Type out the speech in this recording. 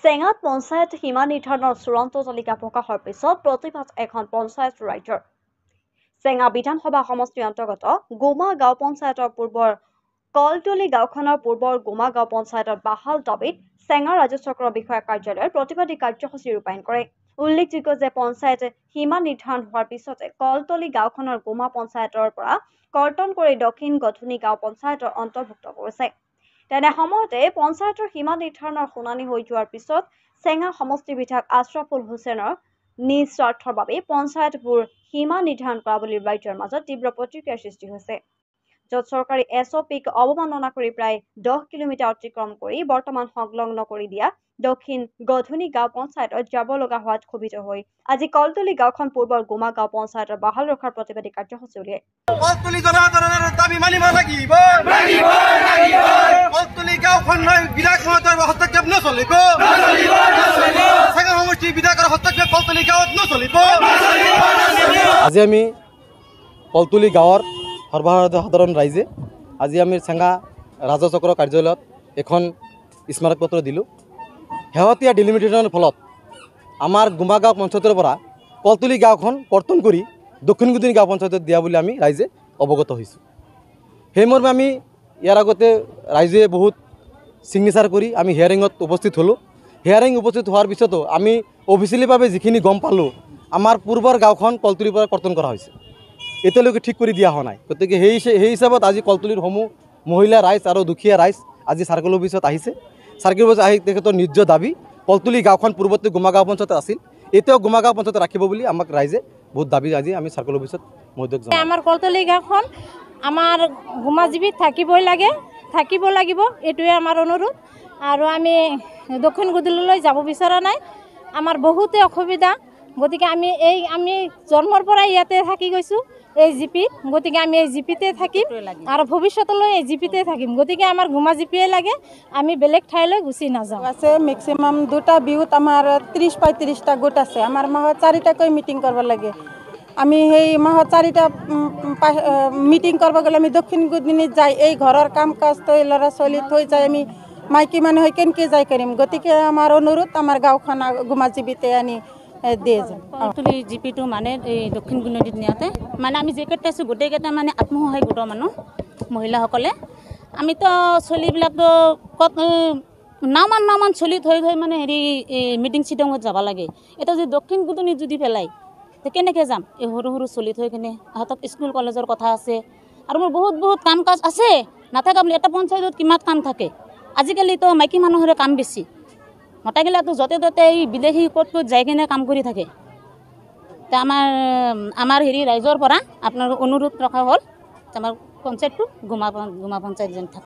চেঙাত পঞ্চায়ত সীমা নিৰ্ধাৰণৰ চূড়ান্ত তালিকা প্ৰকাশৰ পিছত প্ৰতিবাদ এখন পঞ্চায়ত ৰাইজৰ। চেঙা বিধানসভা সমষ্টিৰ অন্তৰ্গত গোমা গাঁও পঞ্চায়তৰ পূৰ্বৰ কলতলি গাঁওখনৰ পূৰ্বৰ গোমা গাঁও পঞ্চায়তত বাহাল দাবীত চেঙা ৰাজহ চক্ৰ বিষয়া কাৰ্যালয়ত প্ৰতিবাদী কাৰ্যসূচী ৰূপায়ণ কৰে। উল্লেখযোগ্য যে পঞ্চায়ত সীমা নিৰ্ধাৰণ হোৱাৰ পিছতে কলতলি গাঁওখনৰ গোমা পঞ্চায়তৰ পৰা কৰ্তন কৰি দক্ষিণ গধুনী গাঁও পঞ্চায়তৰ অন্তৰ্ভুক্ত কৰিছে। তেনে সময়তে পঞ্চায়তৰ সীমা নিৰ্ধাৰণৰ শুনানি হৈ যোৱাৰ পিছত চেঙা সমষ্টি বিধায়ক আশ্ৰাফুল হুছেইনৰ নিজ স্বাৰ্থৰ বাবে পঞ্চায়তবোৰ সীমা নিৰ্ধাৰণ কৰা বুলি ৰাইজৰ মাজত তীব্ৰ প্ৰতিক্ৰিয়াৰ সৃষ্টি হৈছে। য'ত চৰকাৰী SOPক অৱমাননা কৰি প্ৰায় 10 কিলোমিটাৰ অতিক্ৰম কৰি বৰ্তমান সংলগ্ন কৰি দিয়া দক্ষিণ গধুনী গাঁও পঞ্চায়তত যাব লগা হোৱাত ক্ষোভিত হৈ আজি কলতলি গাঁওখন পূৰ্বৰ গোমা গাঁও পঞ্চায়তৰ বাহাল ৰখাৰ প্ৰতিবাদী কাৰ্যসূচী উলিয়ায়। কলতলি জনসাধাৰণৰ দাবী মানিব লাগিব। কলতলি গাঁওখন বিধায়কৰ হস্তক্ষেপ নচলিব। চেঙা সমষ্টিৰ বিধায়কৰ হস্তক্ষেপ কলতলি গাঁৱত নচলিব। আজি আমি কলতলি গাঁৱৰ সৰ্বসাধাৰণ ৰাইজে আজি আমি চেঙা ৰাজহ চক্ৰ কাৰ্যালয়ত এখন স্মাৰকপত্ৰ দিলোঁ। শেহতীয়া ডিলিমিটেশ্যনৰ ফলত আমাৰ গোমা গাঁও পঞ্চায়তৰ পৰা কলতলি গাঁওখন কৰ্তন কৰি দক্ষিণ গধুনী গাঁও পঞ্চায়তত দিয়া বুলি আমি ৰাইজে অৱগত হৈছোঁ। সেই মৰ্মে আমি ইয়াৰ আগতে ৰাইজে বহুত ছিগনেচাৰ কৰি আমি হিয়াৰিঙত উপস্থিত হ'লোঁ। হিয়াৰিং উপস্থিত হোৱাৰ পিছতো আমি অফিচিয়েলিভাৱে যিখিনি গম পালোঁ, আমাৰ পূৰ্বৰ গাঁওখন কলতলিৰ পৰা কৰ্তন কৰা হৈছে, এতিয়ালৈকে ঠিক কৰি দিয়া হোৱা নাই। গতিকে সেই হিচাপত আজি কলতলিৰ সমূহ মহিলা ৰাইজ আৰু দুখীয়া ৰাইজ আজি চাৰ্কেল অফিচত আহিছে। চাৰ্কেল অফিচত আহি তেখেতৰ নিজ দাবী কলতলি গাঁওখন পূৰ্বতে গোমা গাঁও পঞ্চায়ত আছিল, এতিয়াও গোমা গাঁও পঞ্চায়ত ৰাখিব বুলি আমাক ৰাইজে বহুত দাবী আজি আমি চাৰ্কেল অফিচত মধ্যক জনাওঁ। আমাৰ কলতলি গাঁওখন আমাৰ গোমাজীৱিত থাকিব লাগিব, এইটোৱে আমাৰ অনুৰোধ। আৰু আমি দক্ষিণ গধুলিলৈ যাব বিচৰা নাই, আমাৰ বহুতে অসুবিধা। গতিকে আমি জন্মৰ পৰাই ইয়াতে থাকি গৈছোঁ এই জিপিত, গতিকে আমি এই জিপিতে থাকিম আৰু ভৱিষ্যতলৈ এই জিপিতে থাকিম। গতিকে আমাৰ গোমা জিপিয়ে লাগে, আমি বেলেগ ঠাইলৈ গুচি নাযাওঁ। আছে মেক্সিমাম দুটা বিহুত আমাৰ 30-35টা গোট আছে। আমাৰ মাহত 4টাকৈ মিটিং কৰিব লাগে। আমি সেই মাহত 4টা মিটিং কৰিব গ'লে আমি দক্ষিণ গধুনীত যাই এই ঘৰৰ কাম কাজ থৈ ল'ৰা ছোৱালী থৈ যায় আমি মাইকী মানুহে কেনেকৈ যাই কৰিম। গতিকে আমাৰ অনুৰোধ আমাৰ গাঁওখন গোমা জিপিতে আনি দিয়ে যায়। কলতলি জিপিটো মানে এই দক্ষিণ গধুনীত নিয়াতে মানে আমি যিকেইটা আছোঁ গোটেইকেইটা মানে আত্মসহায়ক গোটৰ মানুহ মহিলাসকলে। আমিতো চলিবিলাকতো নাওমান চলি থৈ মানে মিটিং চিটিঙত যাব লাগে। এতিয়া যদি দক্ষিণ গধুনীত যদি পেলাই তে কেনেকৈ যাম? এই সৰু চলি থৈ কিনে সিহঁতক স্কুল কলেজৰ কথা আছে আৰু মোৰ বহুত কাম কাজ আছে। নাথাকা বুলি এটা পঞ্চায়তত কিমান কাম থাকে। আজিকালিতো মাইকী মানুহৰে কাম বেছি, মতাগিলাটো য'তে ত'তে এই বিদেশী ক'ত যাই কিনে কাম কৰি থাকে। তে আমাৰ ৰাইজৰ পৰা আপোনাৰ অনুৰোধ ৰখা হ'ল আমাৰ পঞ্চায়তটো গোমা পঞ্চায়ত যেন থাকে।